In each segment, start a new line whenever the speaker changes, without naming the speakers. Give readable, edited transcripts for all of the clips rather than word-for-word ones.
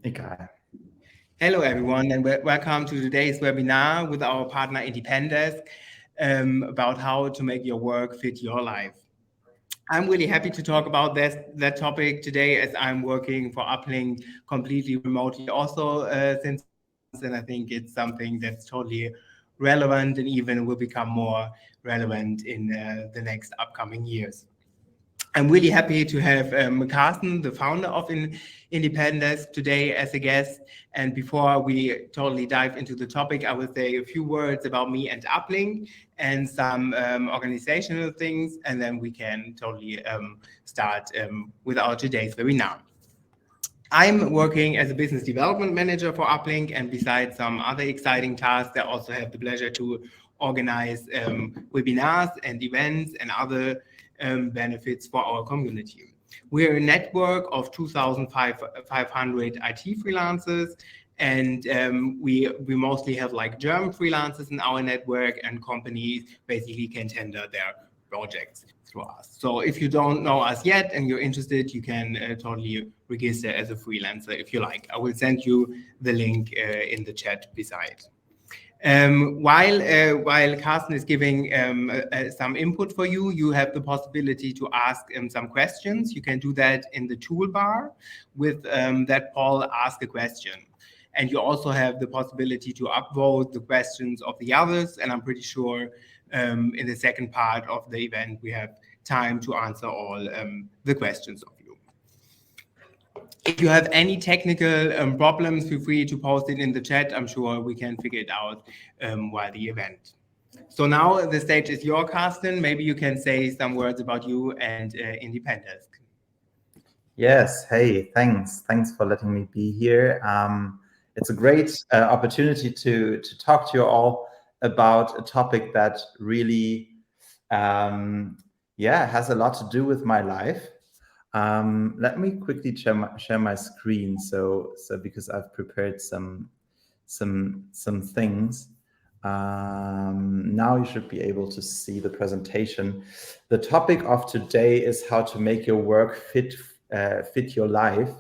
Egal.
Hello, everyone, and welcome to today's webinar with our partner Independesk about how to make your work fit your life. I'm really happy to talk about that topic today as I'm working for Uplink completely remotely also since a few months, and I think it's something that's totally relevant and even will become more relevant in the next upcoming years. I'm really happy to have Karsten, the founder of Independesk, today as a guest. And before we totally dive into the topic, I will say a few words about me and Uplink and some organizational things, and then we can totally start with our today's webinar. I'm working as a business development manager for Uplink, and besides some other exciting tasks, I also have the pleasure to organize webinars and events and other benefits for our community. We're a network of 2,500 IT freelancers, and we mostly have like German freelancers in our network, and companies basically can tender their projects through us. So if you don't know us yet and you're interested, you can totally register as a freelancer if you like. I will send you the link in the chat beside. While Karsten is giving some input for you, you have the possibility to ask some questions. You can do that in the toolbar with that poll, ask a question. And you also have the possibility to upvote the questions of the others. And I'm pretty sure in the second part of the event, we have time to answer all the questions of you. If you have any technical problems, feel free to post it in the chat. I'm sure we can figure it out while the event. So now the stage is yours, Karsten. Maybe you can say some words about you and Independesk.
Yes. Hey, thanks. Thanks for letting me be here. It's a great opportunity to talk to you all about a topic that really, has a lot to do with my life. Let me quickly share my screen. So because I've prepared some things. Now you should be able to see the presentation. The topic of today is how to make your work fit your life.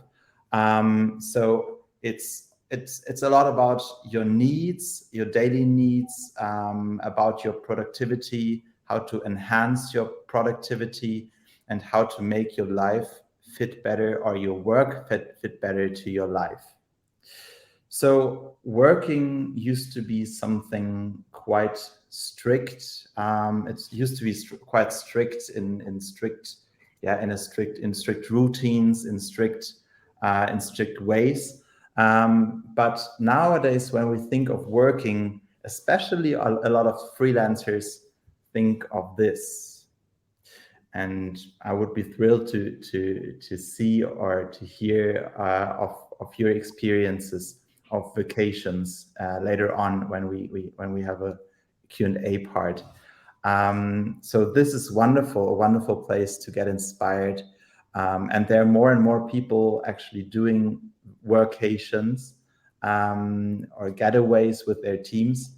So it's a lot about your needs, your daily needs, about your productivity, how to enhance your productivity, and how to make your life fit better, or your work fit better to your life. So working used to be something quite strict. It used to be quite strict in strict routines, in strict ways. But nowadays, when we think of working, especially a lot of freelancers think of this. And I would be thrilled to see or to hear of your experiences of vacations later on when we have a Q&A part. So this is wonderful, a wonderful place to get inspired. And there are more and more people actually doing workations or getaways with their teams.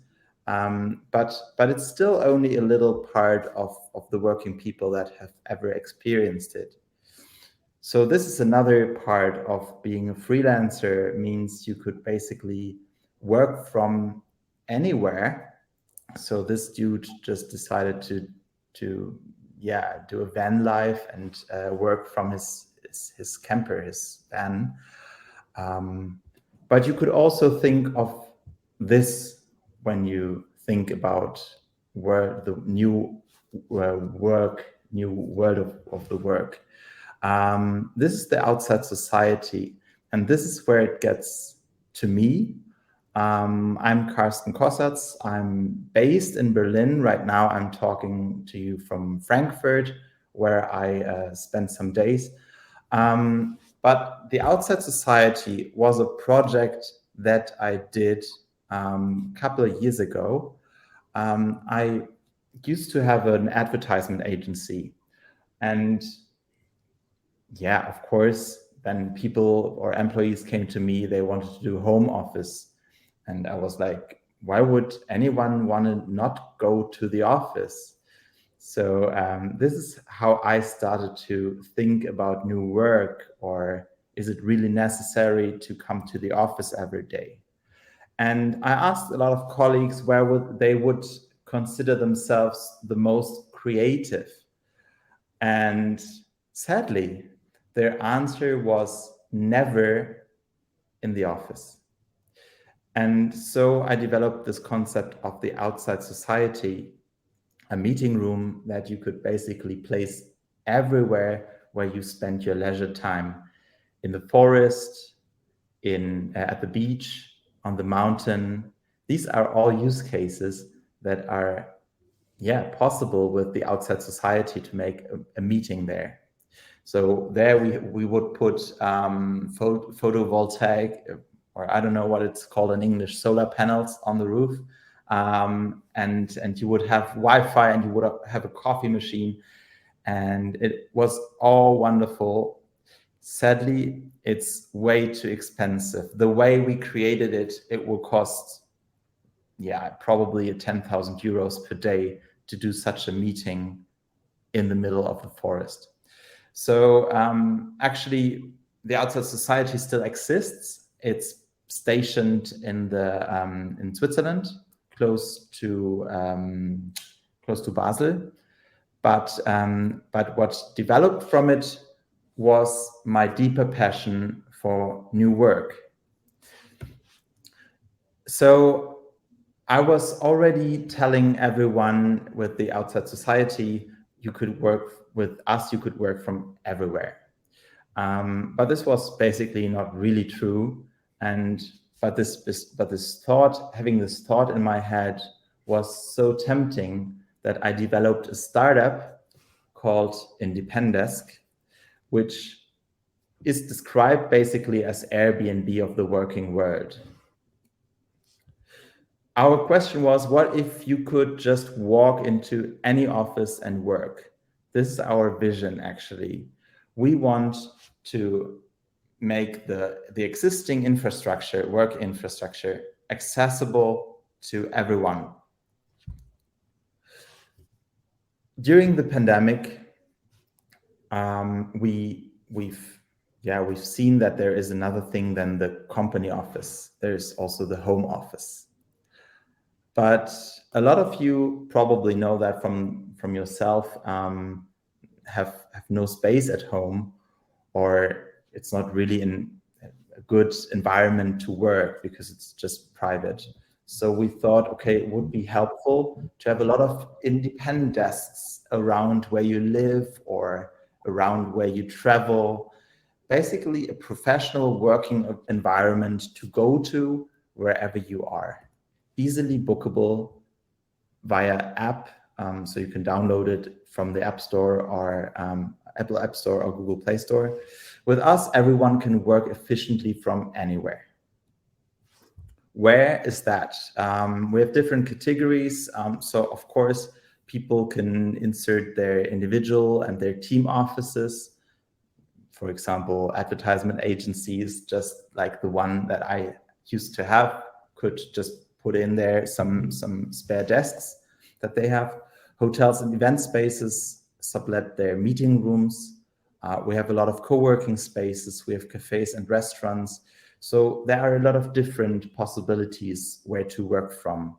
But it's still only a little part of the working people that have ever experienced it. So this is another part of being a freelancer, means you could basically work from anywhere. So this dude just decided to do a van life and work from his camper, his van. But you could also think of this when you think about where the new world of the work. This is the outside society, and this is where it gets to me. I'm Karsten Kossatz. I'm based in Berlin right now. I'm talking to you from Frankfurt, where I spent some days. But the outside society was a project that I did a couple of years ago. I used to have an advertisement agency, and of course, then people or employees came to me, they wanted to do home office. And I was like, why would anyone want to not go to the office? So this is how I started to think about new work or Is it really necessary to come to the office every day? And I asked a lot of colleagues where they would consider themselves the most creative. And sadly, their answer was never in the office. And so I developed this concept of the outside society, a meeting room that you could basically place everywhere where you spend your leisure time, in the forest, at the beach, on the mountain. These are all use cases that are possible with the outside society to make a meeting there. So there we would put photovoltaic, or I don't know what it's called in English, solar panels on the roof. And you would have Wi-Fi, and you would have a coffee machine, and it was all wonderful. Sadly, it's way too expensive. The way we created it, it will cost, probably 10,000 euros per day to do such a meeting in the middle of the forest. So actually, the outside society still exists. It's stationed in Switzerland, close to Basel. But what developed from it was my deeper passion for new work. So I was already telling everyone with the outside society, you could work with us, you could work from everywhere. But this was basically not really true. But this thought, having this thought in my head, was so tempting that I developed a startup called Independesk, which is described basically as Airbnb of the working world. Our question was, what if you could just walk into any office and work? This is our vision, actually. We want to make the existing infrastructure, work infrastructure, accessible to everyone. During the pandemic, we've seen that there is another thing than the company office. There's also the home office. But a lot of you probably know that from yourself, have no space at home, or it's not really in a good environment to work because it's just private. So we thought, okay, it would be helpful to have a lot of independent desks around where you live or around where you travel. Basically, a professional working environment to go to wherever you are. Easily bookable via app, so you can download it from the App Store or Apple App Store or Google Play Store. With us, everyone can work efficiently from anywhere. Where is that? We have different categories. So of course, people can insert their individual and their team offices. For example, advertisement agencies, just like the one that I used to have, could just put in there some spare desks that they have. Hotels and event spaces sublet their meeting rooms. We have a lot of co-working spaces. We have cafes and restaurants. So there are a lot of different possibilities where to work from.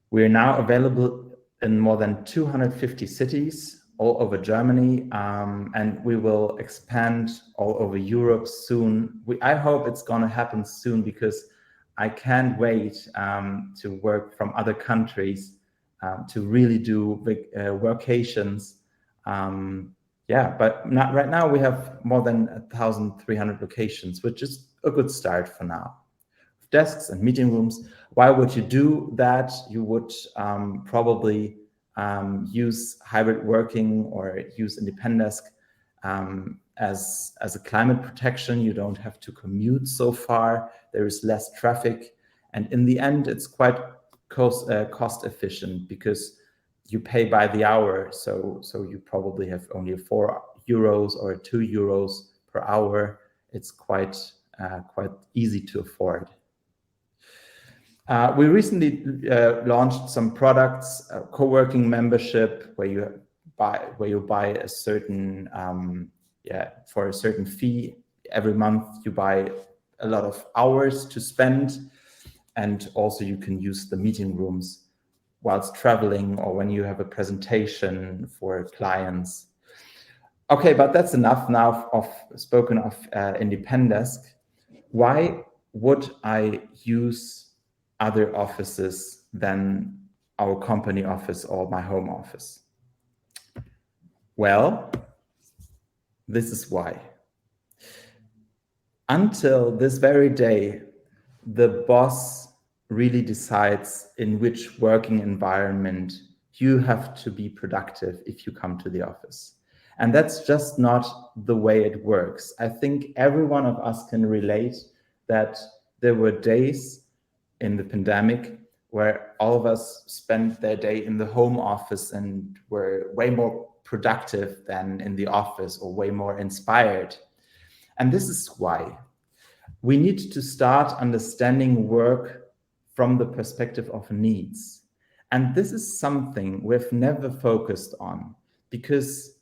We are now available in more than 250 cities all over Germany, and we will expand all over Europe soon. I hope it's going to happen soon, because I can't wait to work from other countries, to really do big workations. But right now we have more than 1,300 locations, which is a good start for now. Desks and meeting rooms. Why would you do that? You would probably use hybrid working or use Independesk as a climate protection. You don't have to commute so far. There is less traffic, and in the end, it's quite cost efficient, because you pay by the hour. So you probably have only 4 euros or 2 euros per hour. It's quite easy to afford. We recently launched some products, co-working membership, where you buy a certain for a certain fee. Every month you buy a lot of hours to spend, and also you can use the meeting rooms whilst traveling or when you have a presentation for clients. Okay, but that's enough now of independesk. Why would I use other offices than our company office or my home office? Well, this is why. Until this very day, the boss really decides in which working environment you have to be productive if you come to the office. And that's just not the way it works. I think every one of us can relate that there were days in the pandemic where all of us spent their day in the home office and were way more productive than in the office, or way more inspired. And this is why we need to start understanding work from the perspective of needs. And this is something we've never focused on because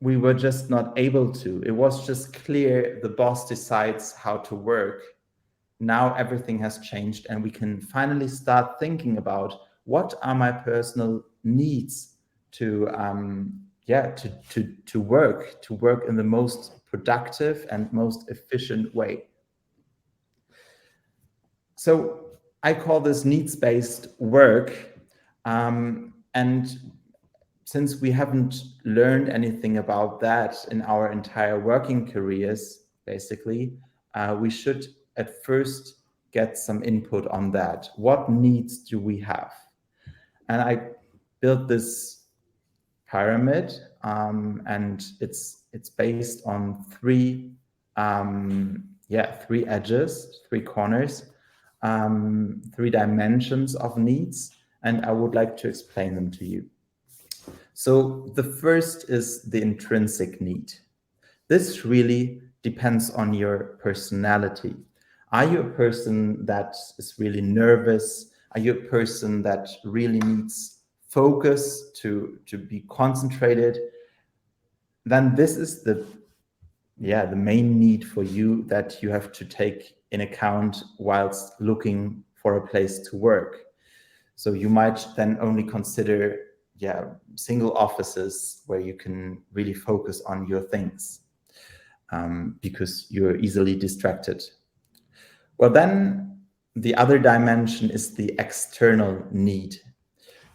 we were just not able to. It was just clear the boss decides how to work. Now everything has changed, and we can finally start thinking about what are my personal needs to work in the most productive and most efficient way. So I call this needs-based work, and since we haven't learned anything about that in our entire working careers, basically, we should at first get some input on that. What needs do we have? And I built this pyramid, and it's based on three edges, three corners, three dimensions of needs, and I would like to explain them to you. So the first is the intrinsic need. This really depends on your personality. Are you a person that is really nervous? Are you a person that really needs focus to be concentrated? Then this is the main need for you that you have to take in account whilst looking for a place to work. So you might then only consider single offices where you can really focus on your things, because you're easily distracted. Well, then the other dimension is the external need.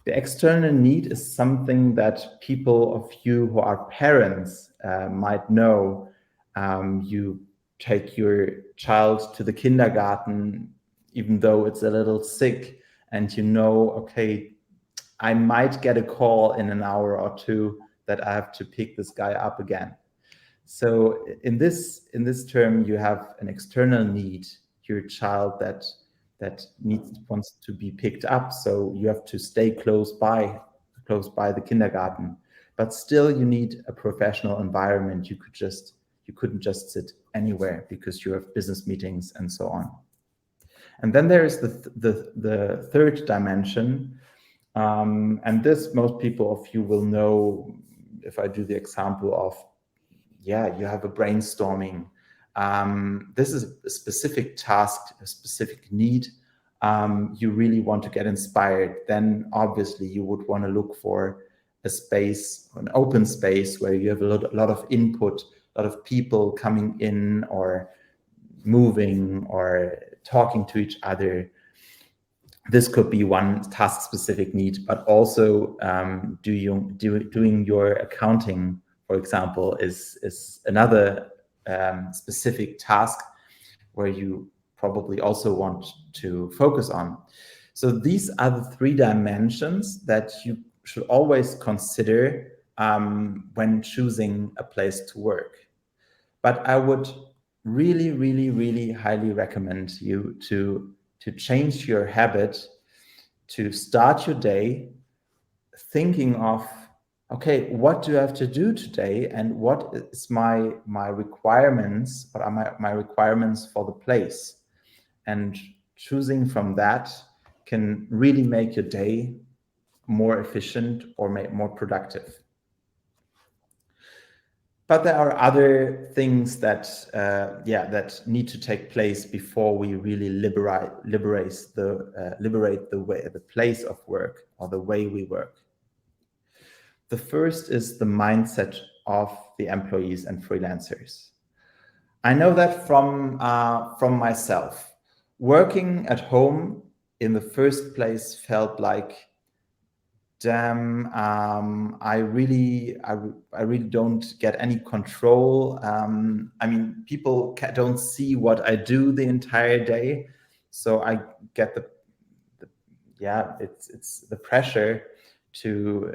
The external need is something that people of you who are parents might know. You take your child to the kindergarten, even though it's a little sick, and you know, okay, I might get a call in an hour or two that I have to pick this guy up again. So in this term, you have an external need, your child that wants to be picked up. So you have to stay close by the kindergarten, but still you need a professional environment. You couldn't just sit anywhere because you have business meetings and so on. And then there is the third dimension. And this, most people of you will know if I do the example of, you have a brainstorming. This is a specific task, a specific need. You really want to get inspired. Then obviously you would want to look for a space, an open space where you have a lot of input, a lot of people coming in or moving or talking to each other. This could be one task-specific need, but also doing your accounting, for example, is another specific task where you probably also want to focus on. So these are the three dimensions that you should always consider when choosing a place to work. But I would really, really, really highly recommend you to change your habit, to start your day thinking of, okay, what do I have to do today, and what is my requirements? What are my requirements for the place? And choosing from that can really make your day more efficient or more productive. But there are other things that that need to take place before we really liberate the place of work or the way we work. The first is the mindset of the employees and freelancers. I know that from myself. Working at home in the first place felt like, damn, I really don't get any control. I mean, people don't see what I do the entire day, so I get it's the pressure to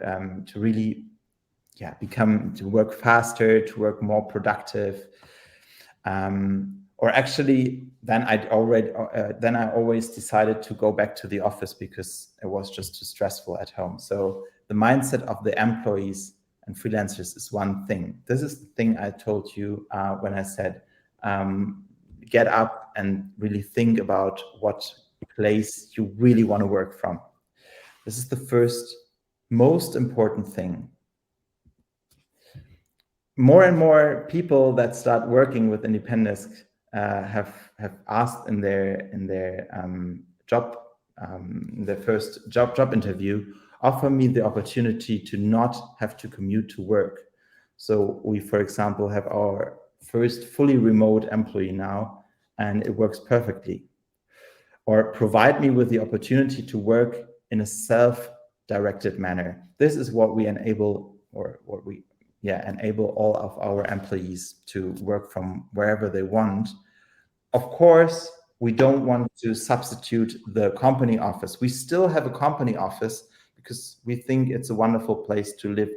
really to work faster, to work more productive. Or actually, then I always decided to go back to the office because it was just too stressful at home. So the mindset of the employees and freelancers is one thing. This is the thing I told you when I said, get up and really think about what place you really want to work from. This is the first most important thing. More and more people that start working with independesk have asked in their first job interview, offer me the opportunity to not have to commute to work. So we, for example, have our first fully remote employee now, and it works perfectly. Or provide me with the opportunity to work in a self-directed manner. This is what we enable, or what we enable all of our employees to work from wherever they want. Of course, we don't want to substitute the company office. We still have a company office because we think it's a wonderful place to live,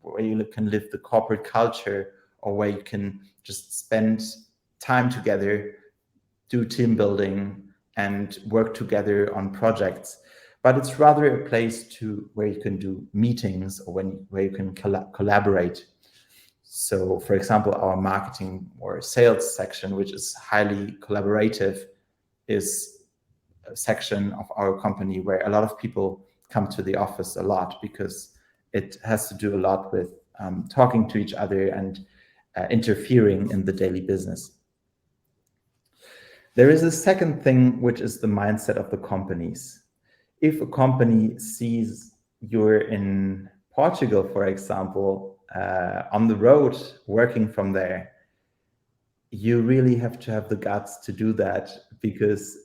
where you can live the corporate culture, or where you can just spend time together, do team building, and work together on projects. But it's rather a place where you can do meetings, or where you can collaborate. So, for example, our marketing or sales section, which is highly collaborative, is a section of our company where a lot of people come to the office a lot, because it has to do a lot with talking to each other and interfering in the daily business. There is a second thing, which is the mindset of the companies. If a company sees you're in Portugal, for example, on the road working from there, you really have to have the guts to do that, because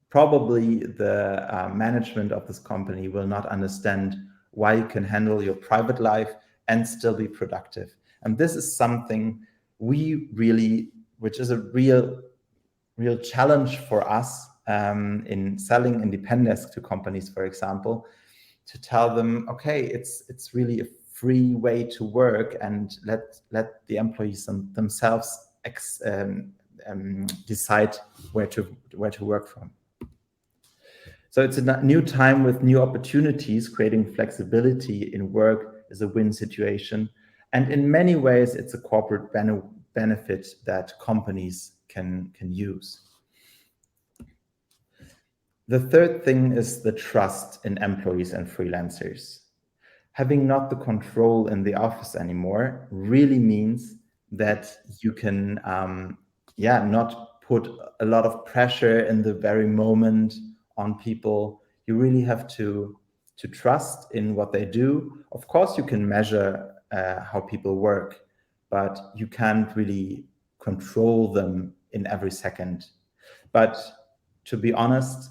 probably the management of this company will not understand why you can handle your private life and still be productive. And this is something which is a real challenge for us in selling independesk to companies, for example, to tell them, okay, it's really a free way to work, and let the employees themselves decide where to work from. So it's a new time with new opportunities. Creating flexibility in work is a win situation, and in many ways, it's a corporate benefit that companies can use. The third thing is the trust in employees and freelancers. Having not the control in the office anymore really means that you can not put a lot of pressure in the very moment on people. You really have to trust in what they do. Of course, you can measure how people work, but you can't really control them in every second. But to be honest,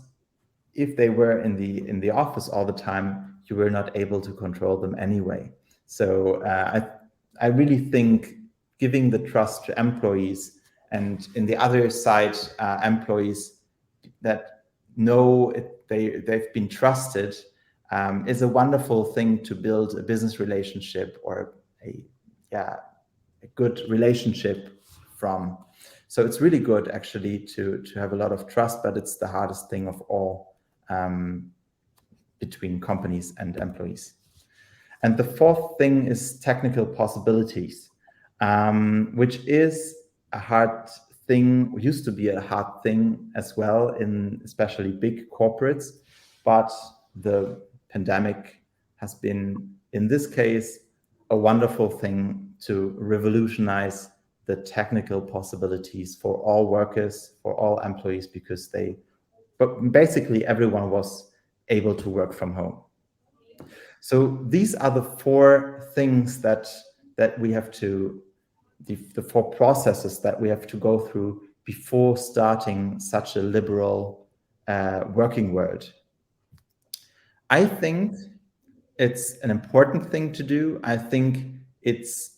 if they were in the office all the time, you were not able to control them anyway. So I really think giving the trust to employees, and in the other side, employees that know they've been trusted, is a wonderful thing to build a business relationship, or a good relationship from. So it's really good actually to have a lot of trust, but it's the hardest thing of all between companies and employees. And the fourth thing is technical possibilities, which is a hard thing, used to be a hard thing as well in especially big corporates, but the pandemic has been, in this case, a wonderful thing to revolutionize the technical possibilities for all workers, for all employees, because but basically everyone was able to work from home. So these are the four things that we have to, the four processes that we have to go through before starting such a liberal working world. I think it's an important thing to do. I think it's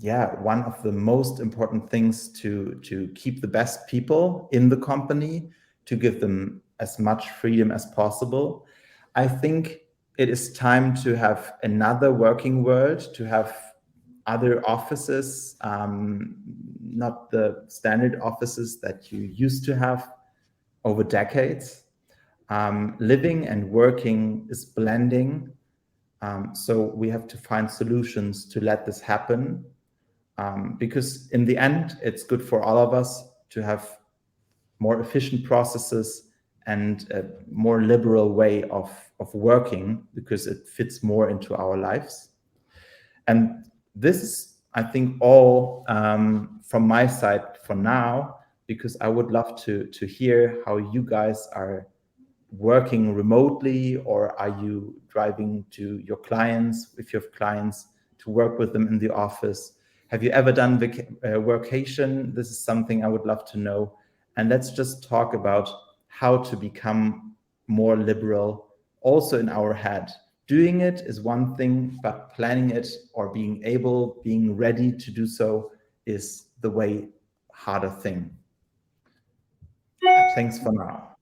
one of the most important things to keep the best people in the company, to give them as much freedom as possible. I think it is time to have another working world, to have other offices, not the standard offices that you used to have over decades. Living and working is blending. So we have to find solutions to let this happen. Because in the end, it's good for all of us to have more efficient processes and a more liberal way of working, because it fits more into our lives. And this is, I think, all from my side for now, because I would love to hear how you guys are working remotely, or are you driving to your clients, if you have clients, to work with them in the office? Have you ever done workation? This is something I would love to know. And let's just talk about how to become more liberal also in our head. Doing it is one thing, but planning it or being ready to do so is the way harder thing. Thanks for now.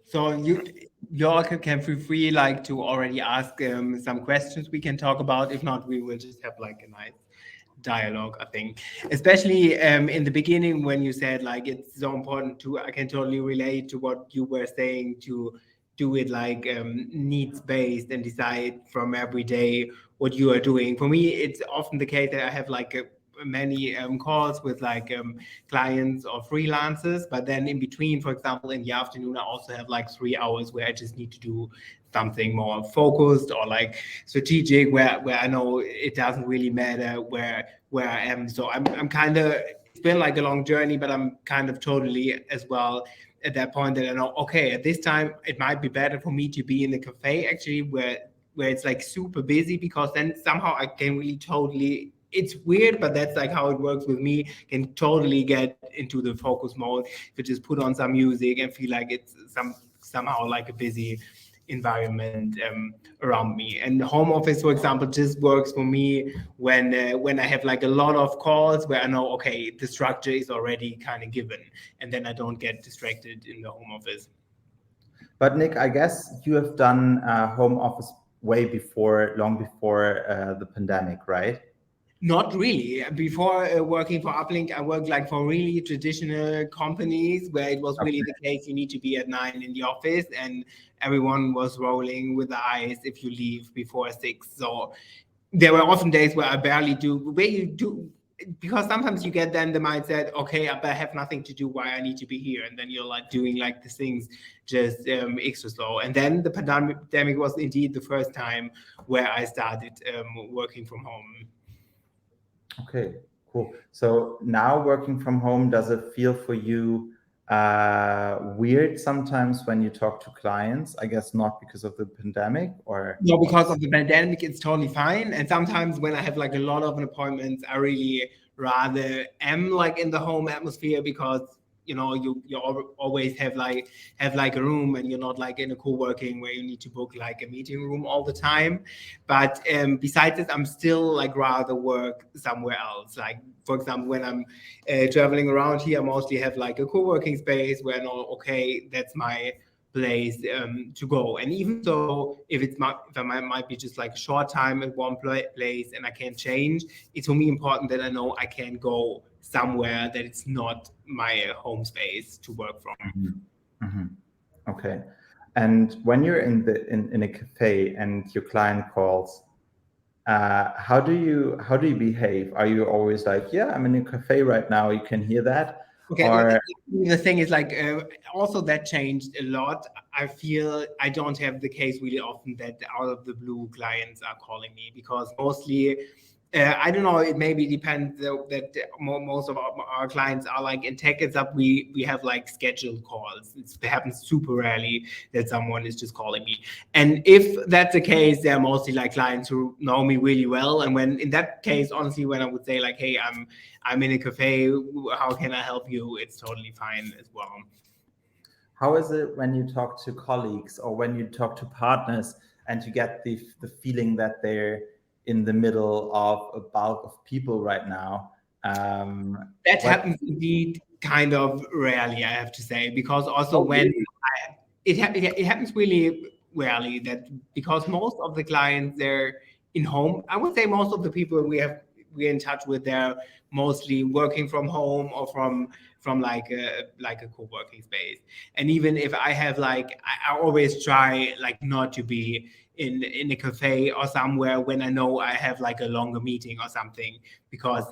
So you all can feel free like to already ask some questions we can talk about. If not, we will just have like a nice dialogue, I think. Especially in the beginning when you said like it's so important to, I can totally relate to what you were saying, to do it like needs based and decide from every day what you are doing. For me, it's often the case that I have like many calls with like clients or freelancers, but then in between, for example, in the afternoon, I also have like 3 hours where I just need to do something more focused or like strategic, where I know it doesn't really matter where I am. So I'm kind of, it's been like a long journey, but I'm kind of totally as well at that point that I know, okay, at this time it might be better for me to be in the cafe actually, where it's like super busy, because then somehow I can really totally, it's weird, but that's like how it works with me, can totally get into the focus mode if you just put on some music and feel like it's somehow like a busy environment around me. And home office, for example, just works for me when I have like a lot of calls where I know, okay, the structure is already kind of given, and then I don't get distracted in the home office.
But Nick, I guess you have done home office long before the pandemic, right?
Not really. Before working for Uplink, I worked like for really traditional companies where it was really the case you need to be at 9 in the office, and everyone was rolling with the eyes if you leave before 6. So there were often days where I barely do, where you do, because sometimes you get then the mindset, okay, I have nothing to do, why I need to be here, and then you're like doing like the things just extra slow. And then the pandemic was indeed the first time where I started working from home.
Okay, cool. So now working from home, does it feel for you weird sometimes when you talk to clients? I guess not because of the pandemic, or
no, because of the pandemic, it's totally fine. And sometimes when I have like a lot of appointments, I really rather am like in the home atmosphere, because you know you always have like a room, and you're not like in a co-working where you need to book like a meeting room all the time. But besides this, I'm still like rather work somewhere else. Like for example, when I'm traveling around here, I mostly have like a co-working space where I know, okay, that's my place to go. And even so, if I might be just like a short time at one place and I can't change, it's for me important that I know I can go somewhere that it's not my home space to work from.
Mm-hmm. Mm-hmm. Okay. And when you're in a cafe and your client calls, how do you behave? Are you always like, yeah, I'm in a cafe right now, you can hear that?
Okay,
or
the thing is like also that changed a lot. I feel I don't have the case really often that out of the blue clients are calling me, because mostly I don't know. It maybe depends that most of our clients are like in tech and stuff. We have like scheduled calls. It happens super rarely that someone is just calling me. And if that's the case, they're mostly like clients who know me really well. And when in that case, honestly, when I would say like, "Hey, I'm in a cafe. How can I help you?" It's totally fine as well.
How is it when you talk to colleagues or when you talk to partners and you get the feeling that they're in the middle of a bulk of people right now?
That happens indeed kind of rarely, I have to say, because also when it happens really rarely that because most of the clients they're in home. I would say most of the people we're in touch with, they're mostly working from home or from like a co-working space. And even if I have like I always try like not to be in a cafe or somewhere when I know I have like a longer meeting or something, because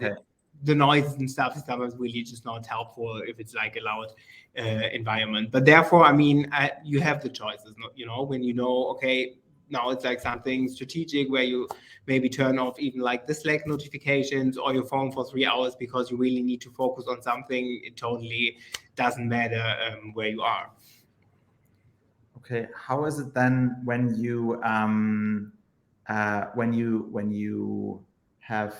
the noise and stuff is sometimes really just not helpful if it's like a loud environment. But therefore, I mean, you have the choices, you know, when you know, okay, now it's like something strategic where you maybe turn off even like the Slack notifications or your phone for 3 hours because you really need to focus on something. It totally doesn't matter where you are.
Okay, how is it then when you have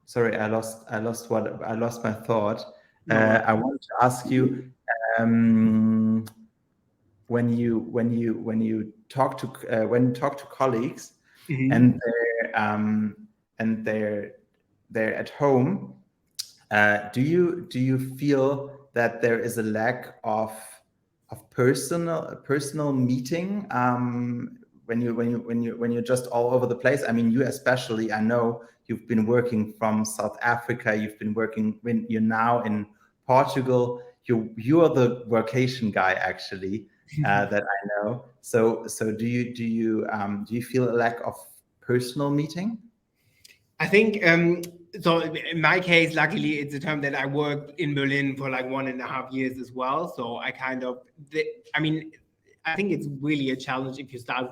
sorry, I lost my thought.
No.
I want to ask you when you talk to colleagues and they're at home, do you feel that there is a lack of personal meeting when you're just all over the place? I mean, you especially, I know you've been working from South Africa, you've been working when you're now in Portugal, you're the workation guy actually that I know. So do you feel a lack of personal meeting?
I think so in my case, luckily it's a term that I worked in Berlin for like 1.5 years as well. So I kind of, I mean, I think it's really a challenge if you start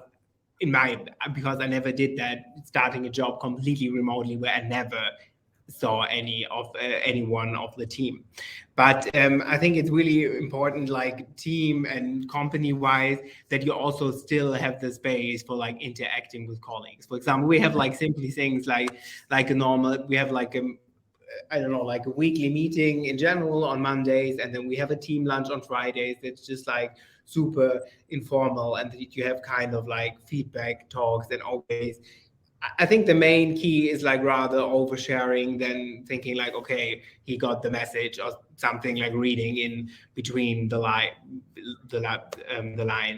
because I never did that, starting a job completely remotely where I never saw anyone of the team. But I think it's really important, like team and company wise, that you also still have the space for like interacting with colleagues. For example, we have like simply things like a normal, we have like I don't know, like a weekly meeting in general on Mondays, and then we have a team lunch on Fridays. It's just like super informal, and you have kind of like feedback talks and always. I think the main key is like rather oversharing than thinking like, okay, he got the message or something, like reading in between the line.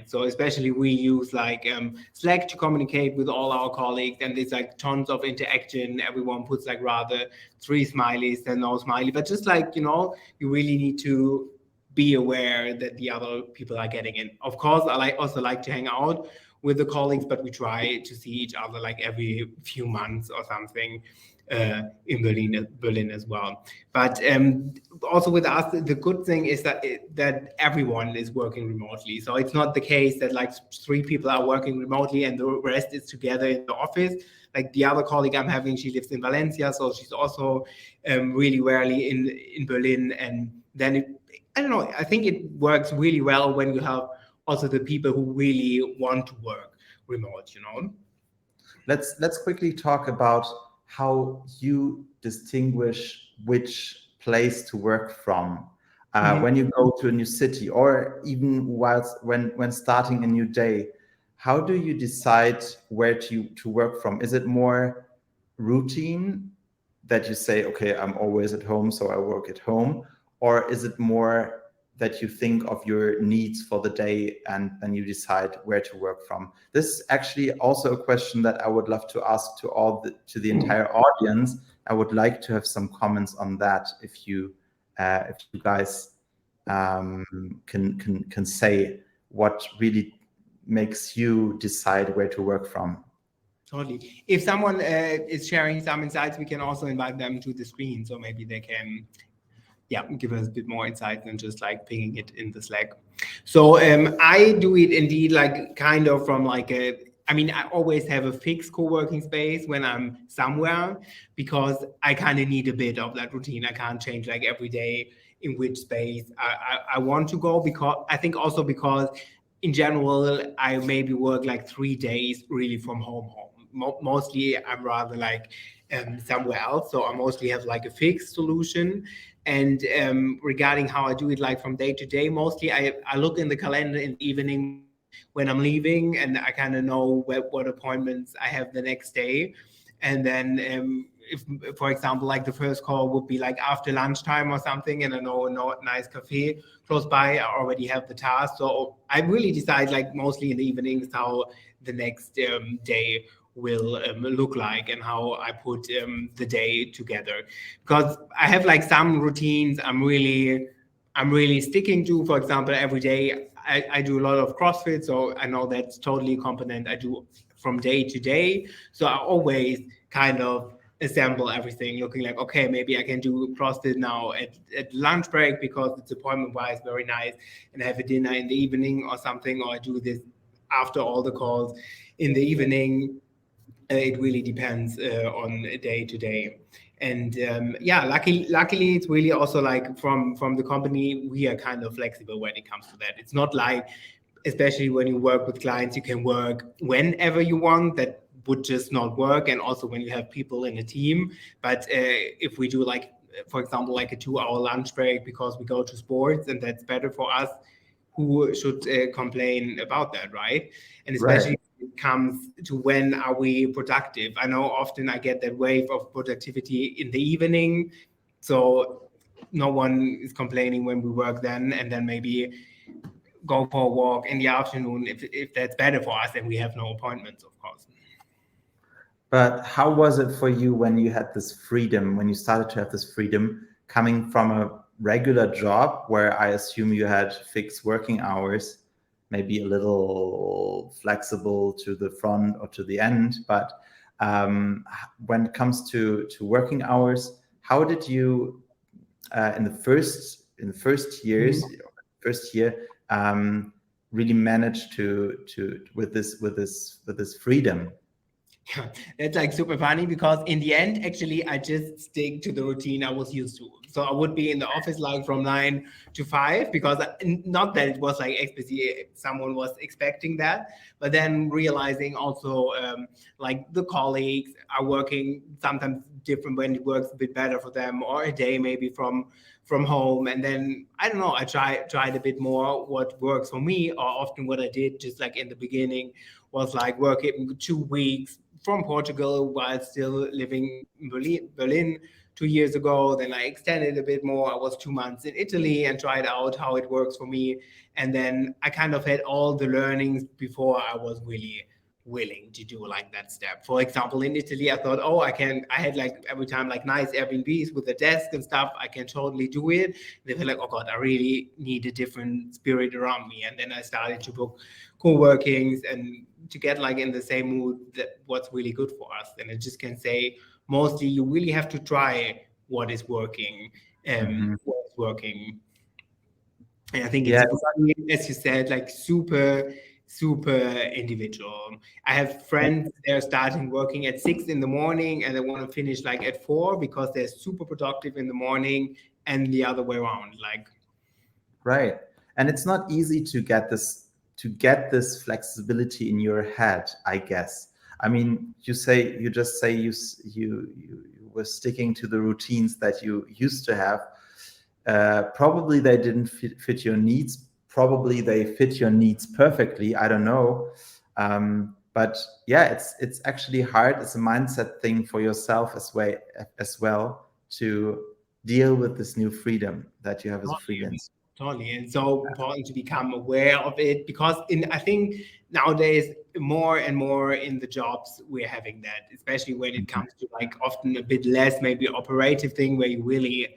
So especially we use like Slack to communicate with all our colleagues, and there's like tons of interaction. Everyone puts like rather 3 smileys than no smiley, but just like, you know, you really need to be aware that the other people are getting in. Of course, I also like to hang out with the colleagues, but we try to see each other like every few months or something in Berlin as well. But also with us, the good thing is that everyone is working remotely. So it's not the case that like 3 people are working remotely and the rest is together in the office. Like the other colleague I'm having, she lives in Valencia, so she's also really rarely in Berlin. And then I don't know, I think it works really well when you have also the people who really want to work remote, you know.
Let's quickly talk about how you distinguish which place to work from when you go to a new city, or even when starting a new day. How do you decide where to work from? Is it more routine that you say, okay, I'm always at home, so I work at home, or is it more that you think of your needs for the day and then you decide where to work from? This is actually also a question that I would love to ask to the entire audience. I would like to have some comments on that if you guys can say what really makes you decide where to work from.
Totally. If someone is sharing some insights, we can also invite them to the screen, so maybe they can give us a bit more insight than just like pinging it in the Slack. So I do it indeed like kind of from like I mean, I always have a fixed co-working space when I'm somewhere, because I kind of need a bit of that routine. I can't change like every day in which space I want to go, because I think also because in general, I maybe work like 3 days really from home. Mostly I'm rather like somewhere else. So I mostly have like a fixed solution. And regarding how I do it, like from day to day, mostly I look in the calendar in the evening when I'm leaving, and I kind of know what appointments I have the next day. And then if, for example, like the first call would be like after lunchtime or something, and I know a nice cafe close by, I already have the task. So I really decide like mostly in the evenings how the next day will look like, and how I put the day together. Because I have like some routines I'm really sticking to. For example, every day I do a lot of CrossFit, so I know that's totally a component I do from day to day. So I always kind of assemble everything, looking like, okay, maybe I can do CrossFit now at lunch break because it's appointment wise very nice, and have a dinner in the evening or something, or I do this after all the calls in the evening. It really depends on day to day. And yeah, luckily it's really also like from the company, we are kind of flexible when it comes to that. It's not like, especially when you work with clients, you can work whenever you want. That would just not work. And also when you have people in a team. But if we do like, for example, like a 2 hour lunch break because we go to sports and that's better for us, who should complain about that, right? And
Right.
especially when it comes to when are we productive. I know often I get that wave of productivity in the evening, so no one is complaining when we work then, and then maybe go for a walk in the afternoon if that's better for us and we have no appointments, of course.
But how was it for you when you had this freedom, when you started to have this freedom coming from a regular job where I assume you had fixed working hours, maybe a little flexible to the front or to the end, but when it comes to working hours, how did you in the first years, first year, really manage to with this freedom?
Yeah, that's like super funny, because in the end, actually, I just stick to the routine I was used to. So I would be in the office like from 9 to 5, because not that it was like explicitly someone was expecting that, but then realizing also like the colleagues are working sometimes different when it works a bit better for them, or a day maybe from home. And then I don't know, I tried a bit more what works for me, or often what I did just like in the beginning was like working 2 weeks from Portugal while still living in Berlin 2 years ago. Then I extended a bit more. I was 2 months in Italy and tried out how it works for me. And then I kind of had all the learnings before I was really willing to do like that step. For example, in Italy, I thought, oh, I had like every time like nice Airbnbs with a desk and stuff. I can totally do it. They feel like, oh God, I really need a different spirit around me. And then I started to book co-workings and to get like in the same mood, that what's really good for us. And I just can say, mostly you really have to try what is working and
Mhm.
what's working. And I think it's
Yes.
really, as you said, like super individual. I have friends, they're starting working at 6 in the morning and they want to finish like at 4 because they're super productive in the morning, and the other way around. Like,
Right. And it's not easy to get this flexibility in your head, I guess. I mean, you just say you were sticking to the routines that you used to have. Probably they didn't fit your needs. Probably they fit your needs perfectly. I don't know. But yeah, it's actually hard. It's a mindset thing for yourself as well to deal with this new freedom that you have as a
totally,
freelance.
totally. And so important to become aware of it, because I think nowadays more and more in the jobs we're having that, especially when it
Mhm.
comes to like often a bit less maybe operative thing, where you really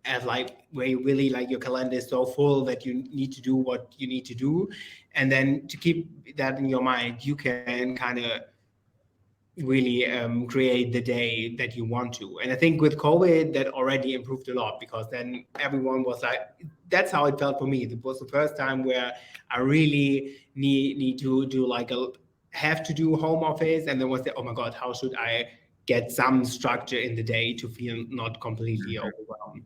have like, where you really like your calendar is so full that you need to do what you need to do. And then to keep that in your mind, you can kind of really create the day that you want to. And I think with COVID, that already improved a lot, because then everyone was like, that's how it felt for me. It was the first time where I really need to do like have to do home office, and then was the, oh my God, how should I get some structure in the day to feel not completely overwhelmed?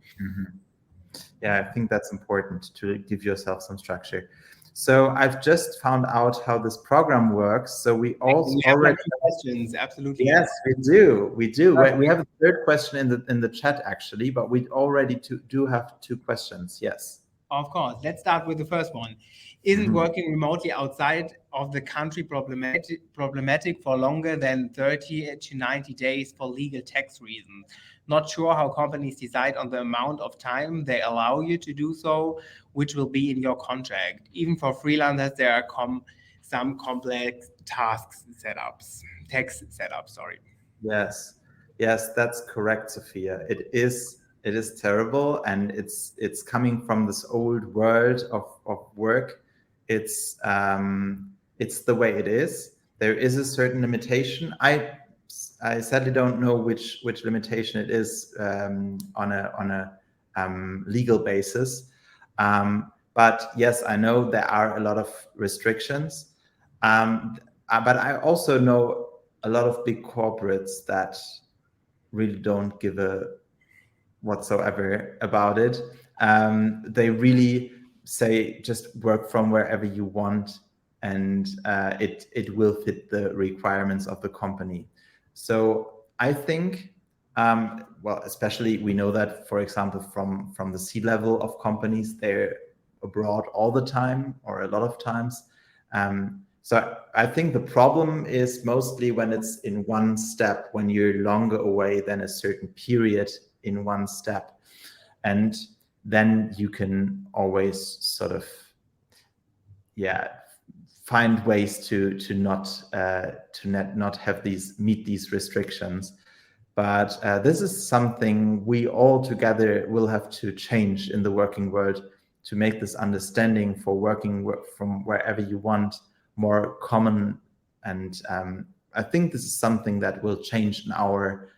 Yeah, I think that's important to give yourself some structure. So I've just found out how this program works. So we also
We have like two questions, absolutely.
Yes, we do. We do. We have a third question in the chat actually, but we already do have two questions. Yes.
Of course. Let's start with the first one. Isn't working remotely outside of the country problematic for longer than 30 to 90 days for legal tax reasons? Not sure how companies decide on the amount of time they allow you to do so, which will be in your contract. Even for freelancers, there are some complex tax setups, sorry.
Yes. Yes, that's correct, Sophia. It is terrible, and it's coming from this old world of work. It's the way it is. There is a certain limitation. I sadly don't know which limitation it is on a legal basis. But yes, I know there are a lot of restrictions. But I also know a lot of big corporates that really don't give a whatsoever about it. They really say just work from wherever you want, and it will fit the requirements of the company. So I think, well, especially we know that, for example, from the C-level of companies, they're abroad all the time or a lot of times. So I think the problem is mostly when it's in one step, when you're longer away than a certain period in one step. And then you can always sort of, find ways to not have meet these restrictions. But this is something we all together will have to change in the working world to make this understanding for working from wherever you want more common. And I think this is something that will change in our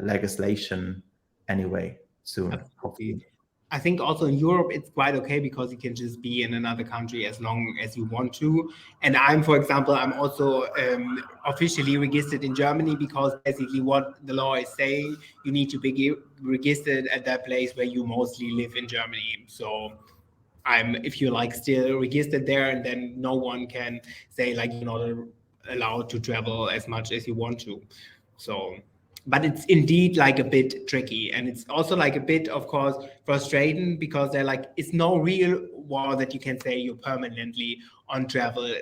legislation anyway soon, hopefully.
I think also in Europe, it's quite okay because you can just be in another country as long as you want to. And for example, I'm also officially registered in Germany because basically what the law is saying, you need to be registered at that place where you mostly live in Germany. So if you're like still registered there, and then no one can say like you're not allowed to travel as much as you want to. So, but it's indeed like a bit tricky, and it's also like a bit, of course, frustrating because they're like, it's no real war that you can say you're permanently on travel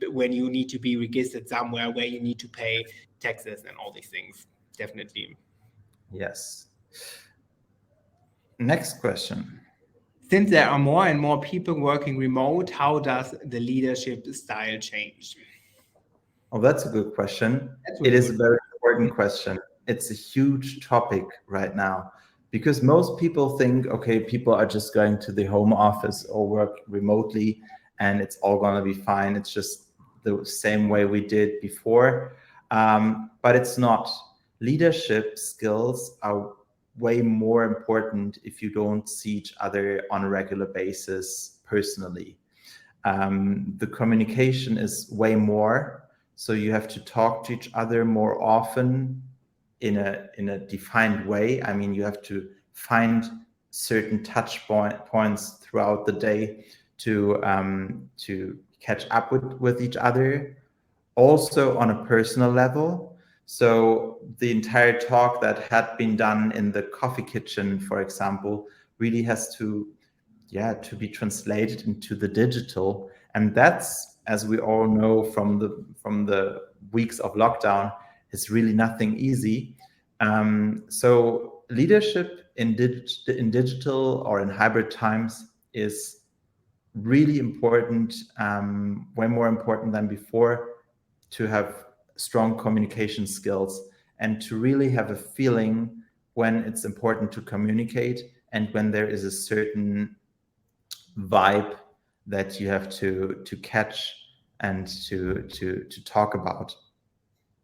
when you need to be registered somewhere where you need to pay taxes and all these things. Definitely.
Yes. Next question.
Since there are more and more people working remote, how does the leadership style change?
Oh, that's a good question. It is a very important question. It's a huge topic right now because most people think, okay, people are just going to the home office or work remotely and it's all going to be fine. It's just the same way we did before. But it's not. Leadership skills are way more important if you don't see each other on a regular basis personally. The communication is way more. So you have to talk to each other more often in a defined way. I mean, you have to find certain touch points throughout the day to catch up with each other. Also on a personal level. So the entire talk that had been done in the coffee kitchen, for example, really has to be translated into the digital. And that's, as we all know from the weeks of lockdown, is really nothing easy. So leadership in digital or in hybrid times is really important, way more important than before, to have strong communication skills and to really have a feeling when it's important to communicate and when there is a certain vibe that you have to catch and to talk about,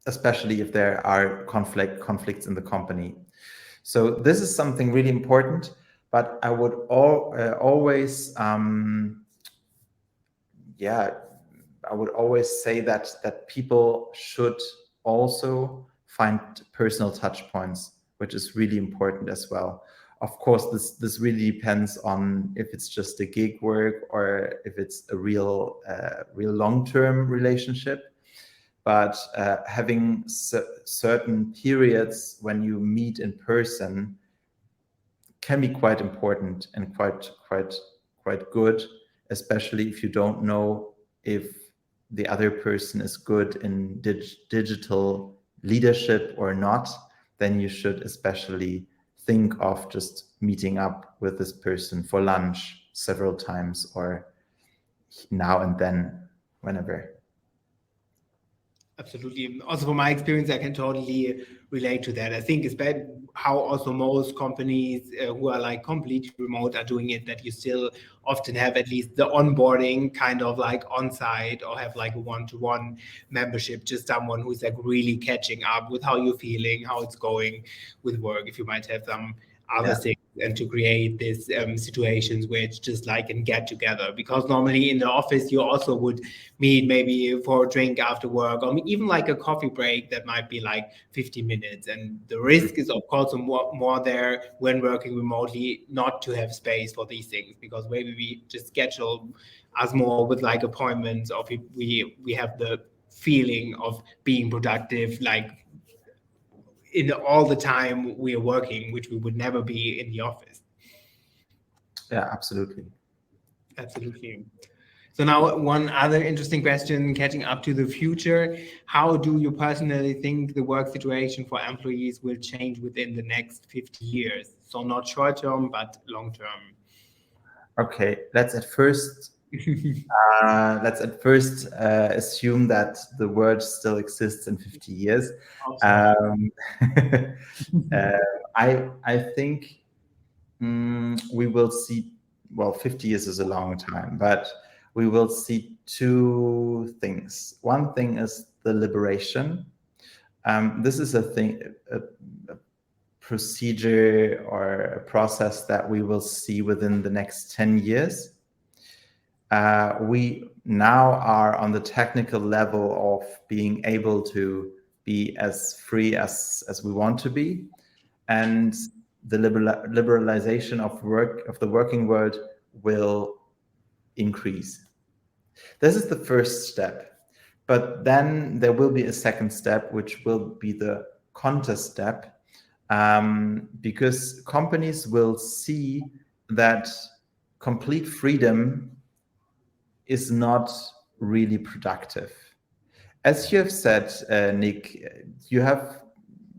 especially if there are conflicts in the company. So this is something really important, but I would always I would always say that people should also find personal touch points, which is really important as well. Of course, this really depends on if it's just a gig work or if it's a real long-term relationship. But having certain periods when you meet in person can be quite important and quite good, especially if you don't know if the other person is good in digital leadership or not. Then you should especially think of just meeting up with this person for lunch several times or now and then, whenever.
Absolutely. Also, from my experience, I can totally relate to that. I think it's bad how also most companies who are like completely remote are doing it, that you still often have at least the onboarding kind of like on site, or have like a one-to-one membership, just someone who's like really catching up with how you're feeling, how it's going with work, if you might have some other things, and to create these situations where it's just like a get together. Because normally in the office you also would meet maybe for a drink after work, or even like a coffee break that might be like 50 minutes, and the risk is of course more there when working remotely, not to have space for these things, because maybe we just schedule us more with like appointments, or we have the feeling of being productive like in all the time we are working, which we would never be in the office.
Yeah, absolutely.
Absolutely. So now one other interesting question, catching up to the future. How do you personally think the work situation for employees will change within the next 50 years? So not short term, but long term.
Okay, let's at first assume that the world still exists in 50 years. Um, I think we will see, well, 50 years is a long time, but we will see two things. One thing is the liberation. This is a procedure or a process that we will see within the next 10 years. We now are on the technical level of being able to be as free as we want to be, and the liberalization of the working world will increase. This is the first step, but then there will be a second step, which will be the contest step, because companies will see that complete freedom is not really productive. As you have said, Nick, you have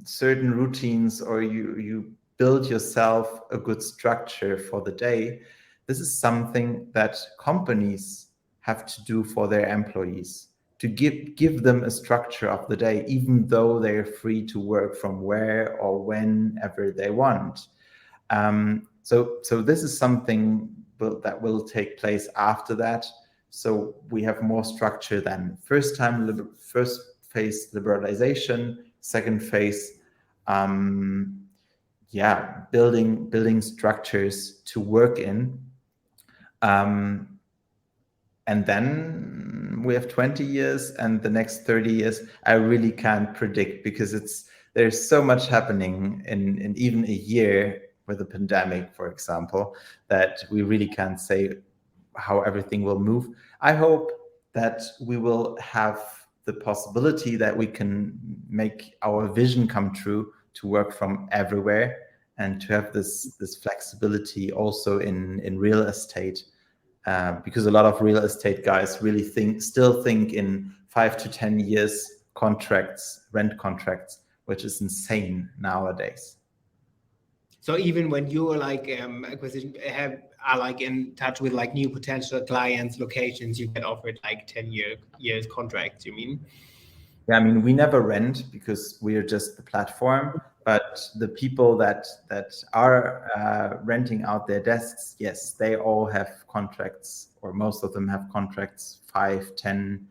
certain routines, or you build yourself a good structure for the day. This is something that companies have to do for their employees, to give them a structure of the day, even though they're free to work from where or whenever they want. So this is something that will take place after that. So we have more structure than first phase liberalization, second phase, building structures to work in. And then we have 20 years, and the next 30 years, I really can't predict, because there's so much happening in even a year with the pandemic, for example, that we really can't say how everything will move. I hope that we will have the possibility that we can make our vision come true, to work from everywhere, and to have this flexibility also in real estate, because a lot of real estate guys really still think in 5 to 10 years rent contracts, which is insane nowadays.
So even when you're like acquisition are like in touch with like new potential clients, locations, you get offered like 10 years contracts, you mean?
Yeah, I mean, we never rent because we are just the platform, but the people that are renting out their desks, yes, they all have contracts, or most of them have contracts 5, 10,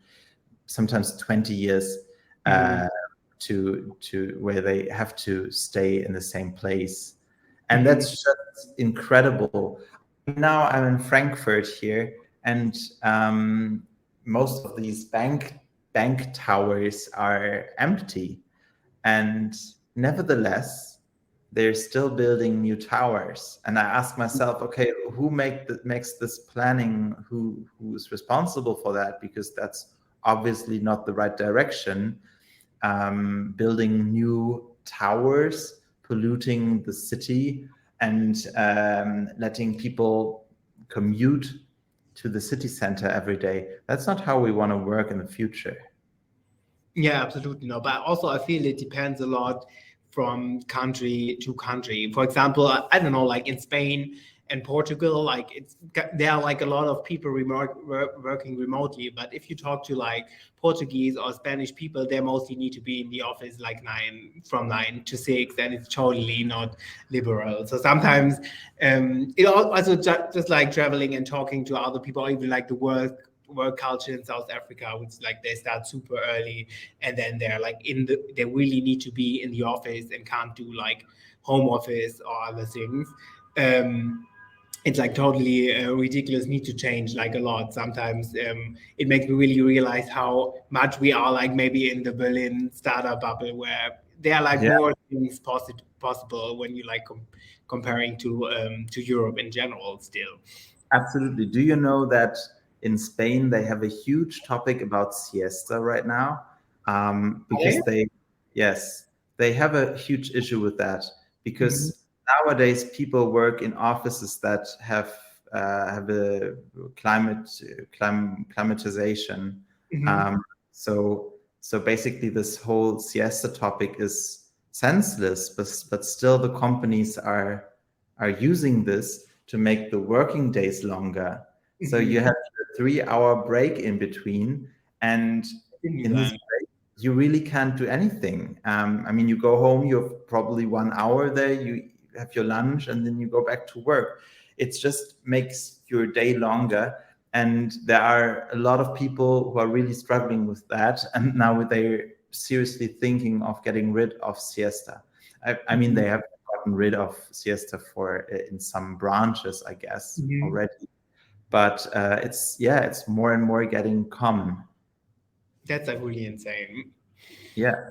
sometimes 20 years, to where they have to stay in the same place. And that's just incredible. Now I'm in Frankfurt here, and most of these bank towers are empty, and nevertheless they're still building new towers. And I ask myself, okay, who makes this planning? Who's responsible for that? Because that's obviously not the right direction. Building new towers, polluting the city, and letting people commute to the city center every day. That's not how we want to work in the future.
Yeah, absolutely. No, but also I feel it depends a lot from country to country. For example, I don't know, like in Spain and Portugal, like there are like a lot of people working remotely. But if you talk to like Portuguese or Spanish people, they mostly need to be in the office like from 9 to 6, and it's totally not liberal. So sometimes it also just like traveling and talking to other people, or even like the work culture in South Africa, which like they start super early, and then they're like they really need to be in the office and can't do like home office or other things. It's like totally ridiculous, need to change like a lot. Sometimes it makes me really realize how much we are like maybe in the Berlin startup bubble, where there are like more things possible when you like comparing to Europe in general still.
Absolutely. Do you know that in Spain they have a huge topic about siesta right now?
Okay.
Because yes, they have a huge issue with that,
Mhm.
because nowadays people work in offices that have a climatization.
Mhm.
Um, so basically, this whole siesta topic is senseless, but still the companies are using this to make the working days longer. So
Mhm.
you have a 3 hour break in between, and
Didn't
in this
that.
break, you really can't do anything. I mean, you go home, you have probably 1 hour there, you have your lunch, and then you go back to work. It just makes your day longer. And there are a lot of people who are really struggling with that. And now they're seriously thinking of getting rid of siesta. I mean,
Mhm.
they have gotten rid of siesta for in some branches, I guess,
Mhm.
already. But it's more and more getting common.
That's like really insane.
Yeah.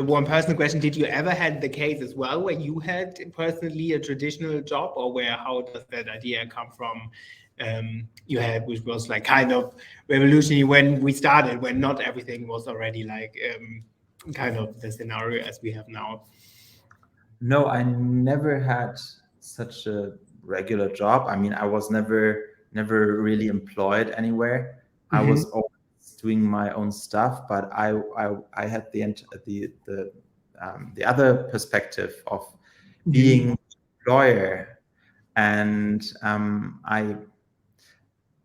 One personal question: did you ever had the case as well where you had personally a traditional job, or where how does that idea come from? You had, which was like kind of revolutionary when we started, when not everything was already like kind of the scenario as we have now.
No, I never had such a regular job. I mean, I was never really employed anywhere. I
Mm-hmm.
was always doing my own stuff, but I had the other perspective of
Mm-hmm.
being employer, and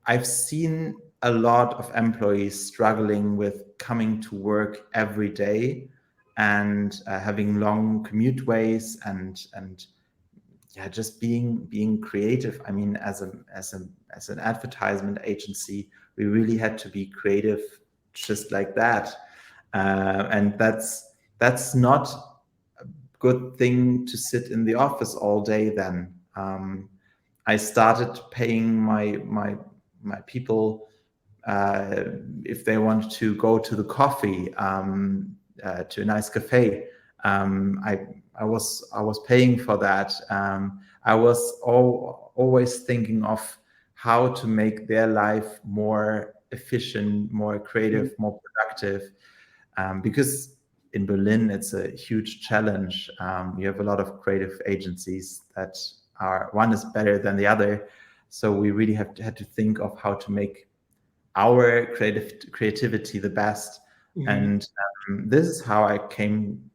I've seen a lot of employees struggling with coming to work every day, and having long commute ways, and yeah, just being creative. I mean, as an advertisement agency, we really had to be creative, just like that. And that's not a good thing to sit in the office all day. Then I started paying my people, uh, if they want to go to the coffee, to a nice cafe. I was paying for that. I was always thinking of how to make their life more efficient, more creative, more productive. Because in Berlin, it's a huge challenge. You have a lot of creative agencies that are, one is better than the other. So we really had to think of how to make our creativity the best.
Mm-hmm.
And this is how I came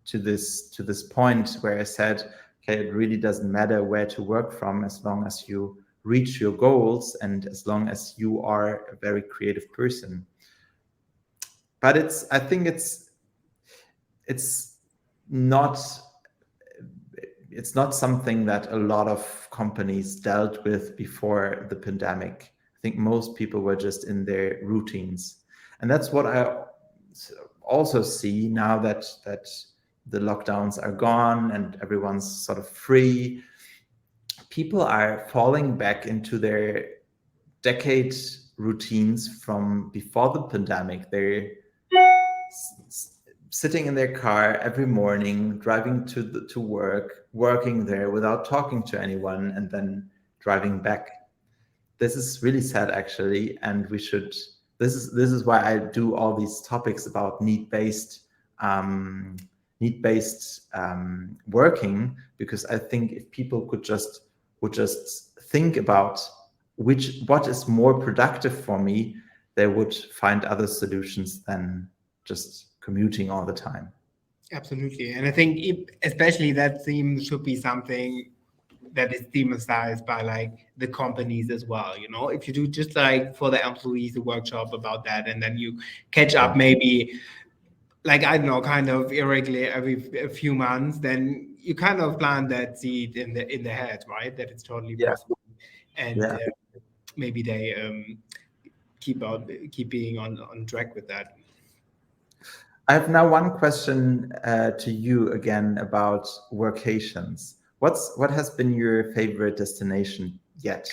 to this point where I said, okay, it really doesn't matter where to work from, as long as you reach your goals and as long as you are a very creative person. But I think it's not it's not something that a lot of companies dealt with before the pandemic. I think most people were just in their routines, and that's what I also see now that the lockdowns are gone and everyone's sort of free. People are falling back into their decade routines from before the pandemic. They're sitting in their car every morning, driving to work, working there without talking to anyone, and then driving back. This is really sad, actually, and we should. This is why I do all these topics about need-based working, because I think if people would just think about what is more productive for me, they would find other solutions than just commuting all the time.
Absolutely. And I think especially that theme should be something that is thematized by like the companies as well. You know, if you do just like for the employees, a workshop about that, and then you catch up maybe like, I don't know, kind of irregularly every a few months, then you kind of plant that seed in the head, right? That it's totally possible. And maybe they keep being on track with that.
I have now one question to you again about workations. What has been your favorite destination yet?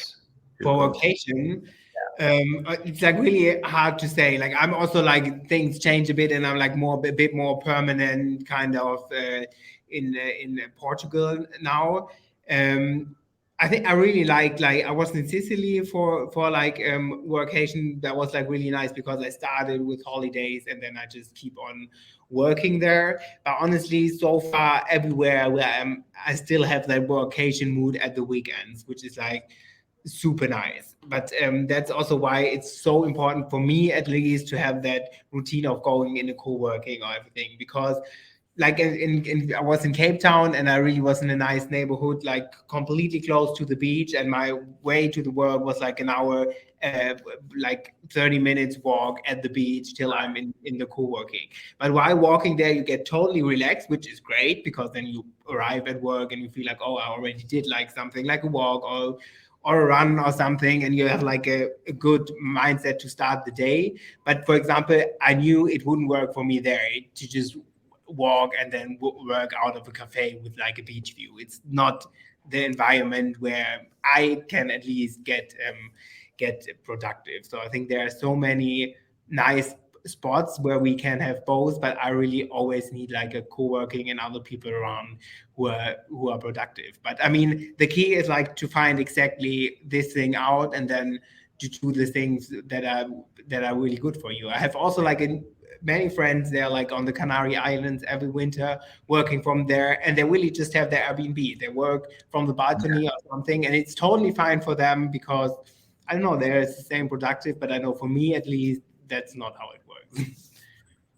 For vacation, it's like really hard to say. Like I'm also like things change a bit, and I'm like a bit more permanent, kind of in Portugal now. I think I really like I was in Sicily for like workation. That was like really nice because I started with holidays and then I just keep on working there. But honestly, so far everywhere where I still have that workation mood at the weekends, which is like super nice. But that's also why it's so important for me, at least, to have that routine of going in a co-working or everything, because like I was in Cape Town and I really was in a nice neighborhood, like completely close to the beach, and my way to the work was like an hour, like 30 minutes walk at the beach till I'm in the co-working. But while walking there, you get totally relaxed, which is great, because then you arrive at work and you feel like, oh, I already did like something like a walk or a run or something, and you have like a good mindset to start the day. But for example, I knew it wouldn't work for me there to just walk and then work out of a cafe with like a beach view. It's not the environment where I can at least get productive. So I think there are so many nice spots where we can have both, but I really always need like a co-working and other people around who are productive. But I mean, the key is like to find exactly this thing out and then to do the things that are really good for you. I have also like many friends, they're like on the Canary Islands every winter working from there, and they really just have their Airbnb. They work from the balcony or something, and it's totally fine for them because I don't know, they're the same productive, but I know for me at least that's not how it works.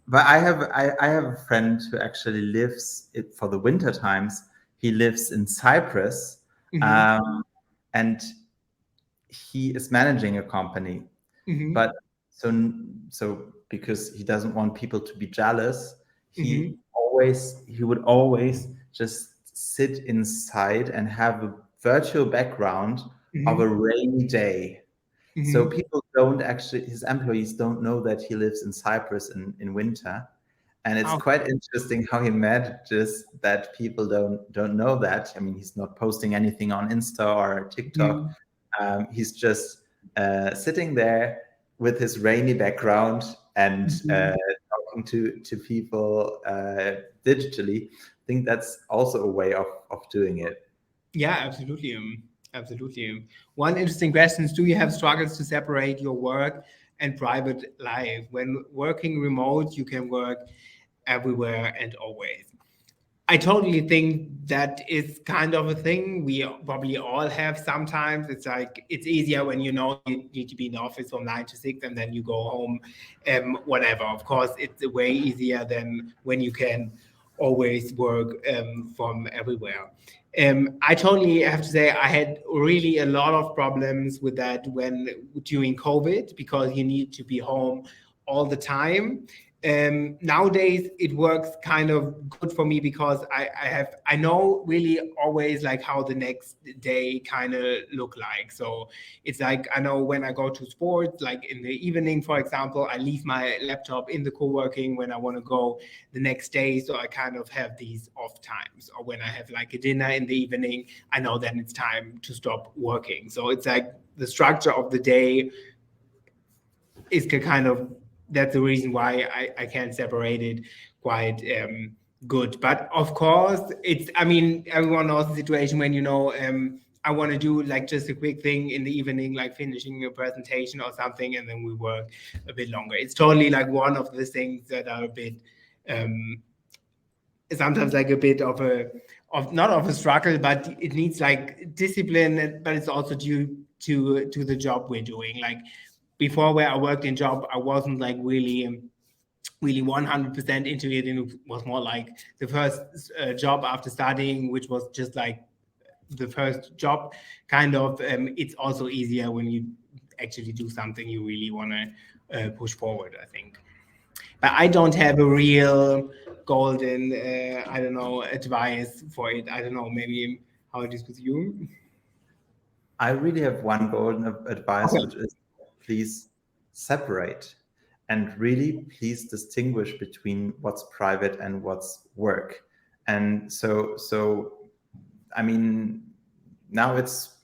But I have a friend who actually lives it for the winter times. He lives in Cyprus, and he is managing a company. But so because he doesn't want people to be jealous, he would always just sit inside and have a virtual background of a rainy day. So people his employees don't know that he lives in Cyprus in winter. And it's quite interesting how he manages that people don't know that. I mean, he's not posting anything on Insta or TikTok. He's just sitting there with his rainy background and talking to people digitally. I think that's also a way of doing it.
Yeah, absolutely. Absolutely. One interesting question is, do you have struggles to separate your work and private life? When working remote, you can work everywhere and always. I totally think that is kind of a thing we probably all have sometimes. It's like, it's easier when you know you need to be in the office from 9 to 6 and then you go home, whatever. Of course, it's way easier than when you can always work from everywhere. I totally have to say I had really a lot of problems with that during COVID, because you need to be home all the time. Nowadays it works kind of good for me because I know really always like how the next day kind of look like. So it's like I know when I go to sports, like in the evening, for example, I leave my laptop in the co-working when I want to go the next day. So I kind of have these off times, or when I have like a dinner in the evening, I know then it's time to stop working. So it's like the structure of the day is the kind of, that's the reason why I can separate it quite good. But of course, it's, I mean, everyone knows the situation when, you know, I want to do like just a quick thing in the evening, like finishing a presentation or something, and then we work a bit longer. It's totally like one of the things that are a bit, sometimes like a bit of a, of not of a struggle, but it needs like discipline, but it's also due to the job we're doing. Like before, where I worked in job, I wasn't like really 100% into it, and it was more like the first job after studying, which was just like the first job kind of. It's also easier when you actually do something you really want to push forward, I think. But I don't have a real golden, I don't know, advice for it. I don't know, maybe how it is with you.
I really have one golden advice,
Okay.
which is please separate and really please distinguish between what's private and what's work. And so I mean, now it's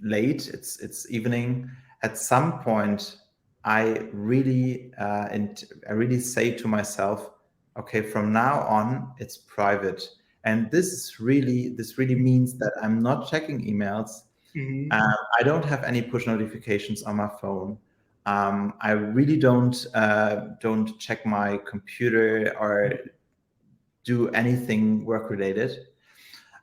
late, it's evening. At some point, I really I really say to myself, okay, from now on, it's private. And this really means that I'm not checking emails.
Mhm.
I don't have any push notifications on my phone. I really don't check my computer or do anything work related.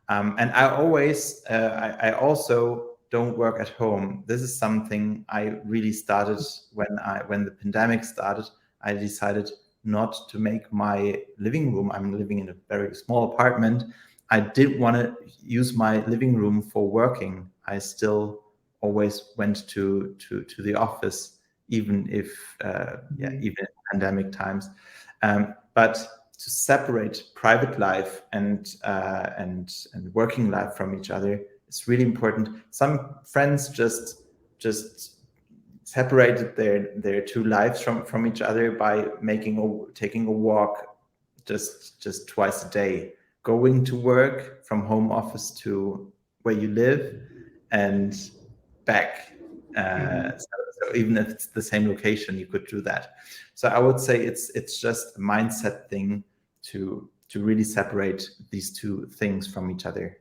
And I also don't work at home. This is something I really started when the pandemic started. I decided not to make my living room. I'm living in a very small apartment. I didn't want to use my living room for working. I still always went to the office, even if even in pandemic times. But to separate private life and working life from each other is really important. Some friends just separated their two lives from each other by taking a walk just twice a day, going to work from home office to where you live and back. So even if it's the same location, you could do that. So I would say it's just a mindset thing to really separate these two things from each other.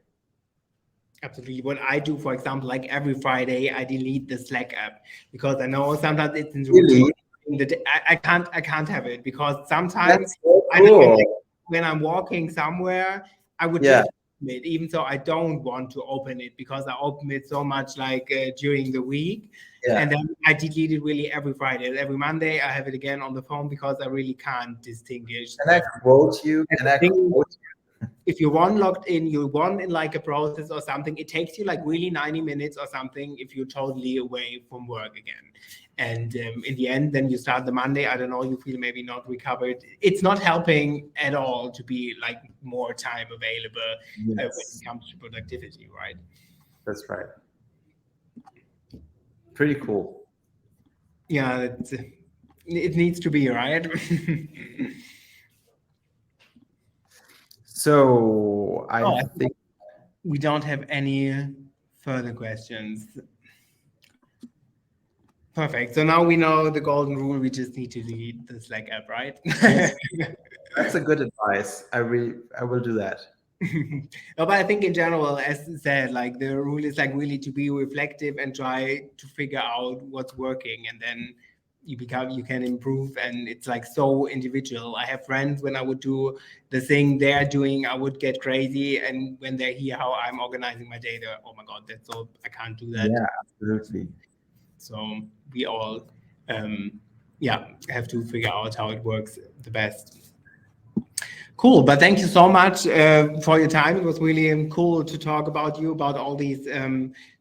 Absolutely. What I do, for example, like every Friday, I delete the Slack app because I know sometimes it's in the routine.
Really?
I can't have it because sometimes
That's so
I don't know, like
cool.
when I'm walking somewhere, I would
Yeah.
just open it, even though I don't want to open it because I open it so much like during the week. And
Yeah.
then I delete it really every Friday. Every Monday, I have it again on the phone because I really can't distinguish.
Can I quote you?
And
Can
the
I
thing is,
quote
if you want logged in, you want in like a process or something, it takes you like really 90 minutes or something if you're totally away from work again. And in the end, then you start the Monday, I don't know, you feel maybe not recovered. It's not helping at all to be like more time available
you?
when
Yes,
it comes to productivity, right?
that's right. Pretty cool.
Yeah, it needs to be, right?
So I
Oh, I think
think
we don't have any further questions. Perfect. So now we know the golden rule. We just need to delete the Slack app, right?
yes, that's a good advice. I will do that.
No, but I think in general, as I said, like the rule is like really to be reflective and try to figure out what's working, and then you can improve. And it's like so individual. I have friends, when I would do the thing they're doing, I would get crazy, and when they hear how I'm organizing my day, they're, oh my god, that's so, I can't do that.
Yeah, absolutely.
So we all, yeah, have to figure out how it works the best. Cool, but thank you so much for your time. It was really cool to talk about you, about all these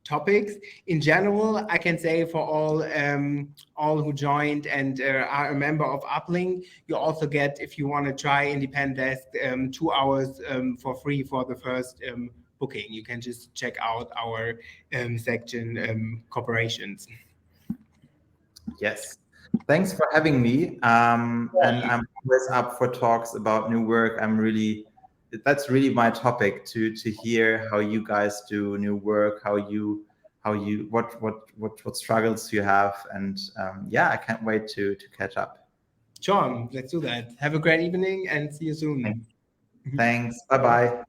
topics. In general, I can say for all who joined and are a member of Uplink, you also get, if you want to try Independesk, 2 hours for free for the first booking. You can just check out our section, corporations.
Yes. Thanks for having me. And I'm always up for talks about new work. That's really my topic to hear how you guys do new work, how you what struggles you have, and yeah, I can't wait to catch up.
Sure, let's do that. Have a great evening and see you soon.
Thanks. Bye bye.